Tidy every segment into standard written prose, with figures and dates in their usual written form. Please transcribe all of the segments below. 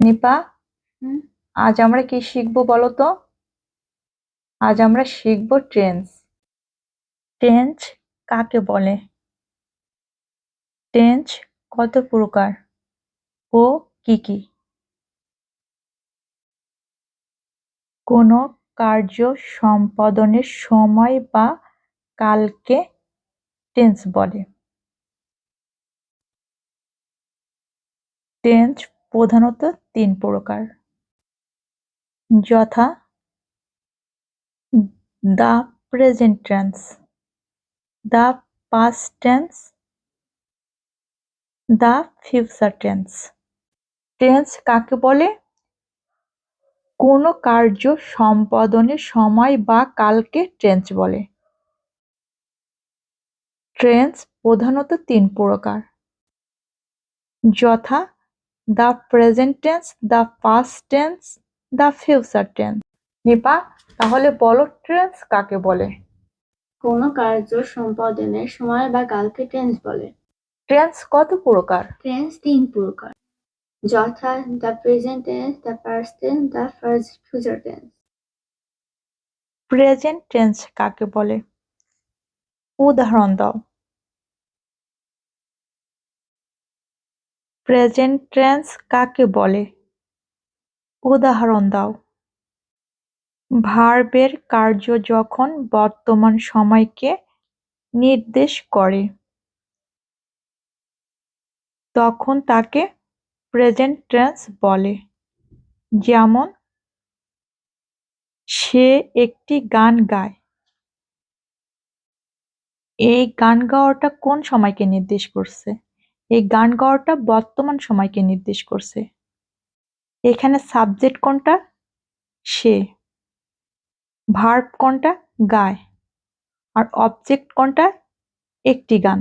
নিপা, হুম, আজ আমরা কি শিখবো বলো তো? আজ আমরা শিখবো টেন্স। টেন্স কাকে বলে? টেন্স কত প্রকার ও কি কি? কোনো কার্য সম্পাদনের সময় বা কালকে টেন্স বলে। টেন্স প্রধানত তিন প্রকার, যথা the present tense, the past tense, the future tense. Tense কাকে বলে? কোনো কার্য সম্পাদনের সময় বা কালকে টেন্স বলে। টেন্স প্রধানত তিন প্রকার, যথা the present tense, the past tense, the future tense. Nipa, তাহলে বলো টেন্স কাকে বলে? কোনো কার্য সম্পাদনের সময় বা কালকে টেন্স বলে। টেন্স কত প্রকার? টেন্স তিন প্রকার, যথা the present tense, the past tense, the future tense. Present tense কাকে বলে? উদাহরণ দাও। প্রেজেন্ট টেন্স কাকে বলে? উদাহরণ দাও। ভার্বের কার্য যখন বর্তমান সময়কে নির্দেশ করে তখন তাকে প্রেজেন্ট টেন্স বলে। যেমন, সে একটি গান গায়। এই গান গাওয়াটা কোন সময়কে নির্দেশ করছে? এই গান গাওয়াটা বর্তমান সময়কে নির্দেশ করছে। এখানে সাবজেক্ট কোনটা? সে। ভার্ব কোনটা? গায়। আর অবজেক্ট কোনটা? একটি গান,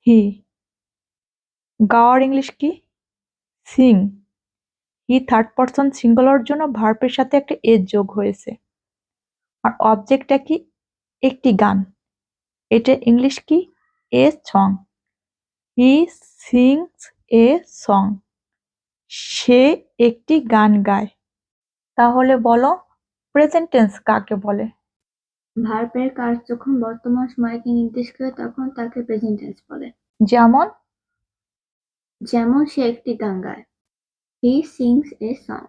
হি। গাওয়ার ইংলিশ কি? Singh. He third person singular জন্য ভার্বের সাথে একটা এস যোগ হয়েছে। আর অবজেক্টটা কি? একটি গান। এটা ইংলিশ কি? A song. He sings a song. সে একটি গান গায়। তাহলে বলো প্রেজেন্ট টেন্স কাকে বলে? ভার্বের কাজ যখন বর্তমান সময়কে নির্দেশ করে তখন তাকে প্রেজেন্ট টেন্স বলে। যেমন, যেমন সে একটি গান গায়, হি সিংস এ সং।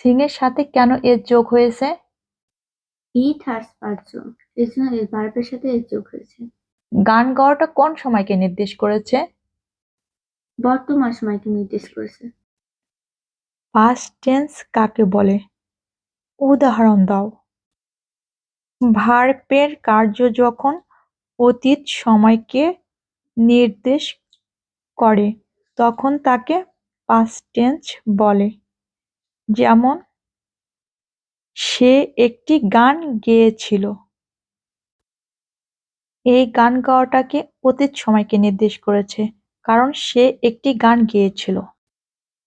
সিং এর সাথে কেন এস যোগ হয়েছে? হি থার্ড পারসন, এজন্য এই ভার্বের সাথে এস যোগ হয়েছে। গান গাওয়াটা কোন সময়কে নির্দেশ করেছে? বর্তমান সময়কে নির্দেশ করেছে। পাস্ট টেন্স কাকে বলে? উদাহরণ দাও। ভার্বের কার্য যখন অতীত সময়কে নির্দেশ করে তখন তাকে পাস্ট টেন্স বলে। যেমন, সে একটি গান গেয়েছিল। এই গান গাওয়াটাকে অতীত সময়কে নির্দেশ করেছে, কারণ সে একটি গান গেয়েছিল।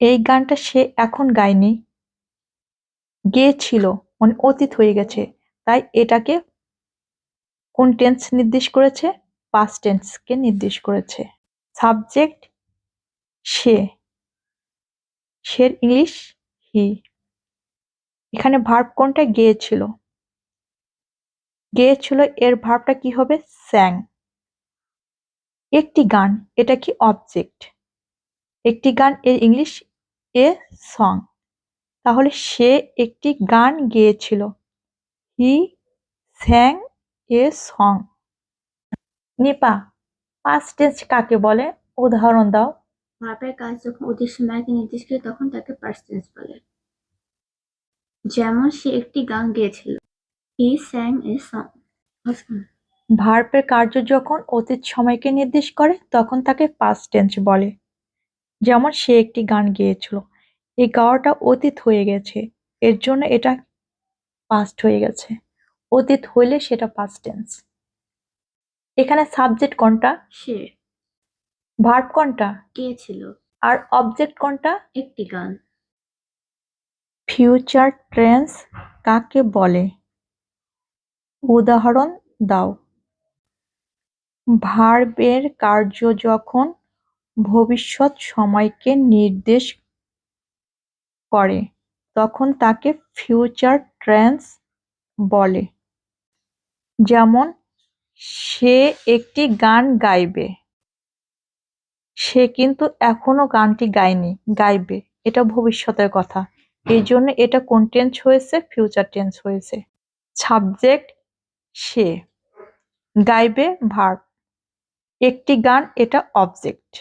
এই গানটা সে এখন গায়নি, গেয়েছিল মানে অতীত হয়ে গেছে, তাই এটাকে কোন টেন্স নির্দেশ করেছে? পাস্ট টেন্সকে নির্দেশ করেছে। সাবজেক্ট সে, সের ইংলিশ হি। এখানে ভার্ব কোনটা? গেয়েছিল। গেয়েছিল এর ভার্বটা কি হবে? স্যাং। একটি গান, এটা কি? অবজেক্ট। একটি গান এর ইংলিশ এ সং। তাহলে সে একটি গান গেয়েছিল, he sang a song. Nipa, past tense কাকে বলে? উদাহরণ দাও। ভার্বের কাজ যখন অতীত সময়কে নির্দেশ করে তখন তাকে পাস্ট টেন্স বলে। যেমন সে একটি গান গেয়েছিল, হি স্যাং এ সং। ভার্বের কার্য যখন অতীত সময়কে নির্দেশ করে তখন তাকে পাস্ট টেন্স বলে। যেমন, সে একটি গান গেয়েছিল। এই গাওয়াটা অতীত হয়ে গেছে, এর জন্য এটা পাস্ট হয়ে গেছে। অতীত হইলে সেটা পাস্ট টেন্স। এখানে সাবজেক্ট কোনটা? সে। ভার্ব কোনটা? গেয়েছিল। আর অবজেক্ট কোনটা? একটি গান। ফিউচার টেন্স কাকে বলে? উদাহরণ দাও। ভার্বের কার্য যখন ভবিষ্যৎ সময়কে নির্দেশ করে তখন তাকে ফিউচার টেন্স বলে। যেমন সে একটি গান গাইবে, সে কিন্তু এখনো গানটি গায়নি, গাইবে, এটা ভবিষ্যতের কথা, এই জন্য এটা কোন টেন্স হয়েছে? ফিউচার টেন্স হয়েছে। সাবজেক্ট সে, গাইবে ভার্ব, একটি গান এটা অবজেক্ট।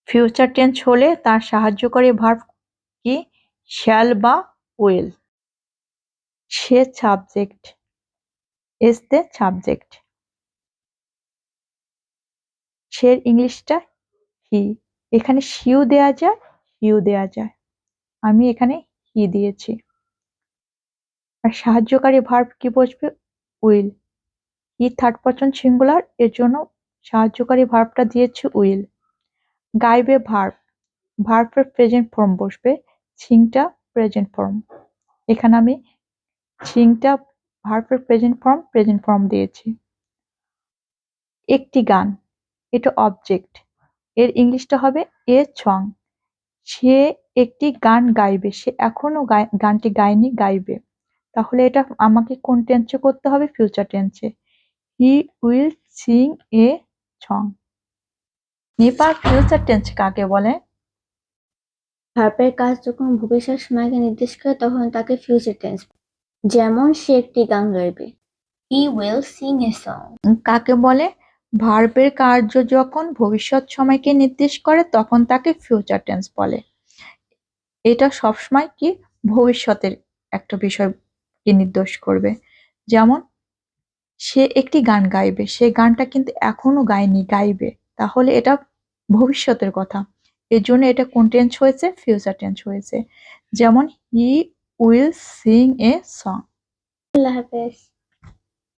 ফিউচার টেন্স হলে তার সাহায্যকারী ভার্ব কি? শ্যাল বা will. Say subject, is the subject. সে ইংলিশটা হি, এখানে শিউ দেয়া যায়, হিউ দেয়া যায়, আমি এখানে হি দিয়েছি। আর সাহায্যকারী ভার্ব কি বসবে? Will. He third person singular, এর জন্য সাহায্যকারী ভার্বটা দিয়েছি উইল। গাইবে ভার্ব, ভার্বের প্রেজেন্ট ফর্ম বসবে, সিংটা প্রেজেন্ট ফর্ম, এখানে আমি সিংটা ভার্বের প্রেজেন্ট ফর্ম দিয়েছি। একটি গান, এটা অবজেক্ট, এর ইংলিশটা হবে এ সং। সে একটি গান গাইবে, সে এখনো গানটি গায়নি, গাইবে, তাহলে এটা আমাকে কোন টেন্সে করতে হবে? ফিউচার টেন্সে। He will sing a song. নিপার ফিউচার টেন্স কাকে বলে? ভার্বের কাজ যখন ভবিষ্যৎ সময়কে নির্দেশ করে তখন তাকে ফিউচার টেন্স। যেমন সে একটি গান গাইবে, হি উইল সিং এ সং। কাকে বলে? ভার্বের কার্য যখন ভবিষ্যৎ সময়কে নির্দেশ করে তখন তাকে ফিউচার টেন্স বলে। এটা সবসময় কি? ভবিষ্যতের একটা বিষয়কে নির্দেশ করবে। যেমন সে একটি গান গাইবে, সে গানটা কিন্তু এখনো গায়নি, গাইবে, তাহলে এটা ভবিষ্যতের কথা, এর জন্য এটা কোন টেন্স হয়েছে? ফিউচার টেন্স হয়েছে। যেমন he will sing a song. আল্লাহ হাফেজ।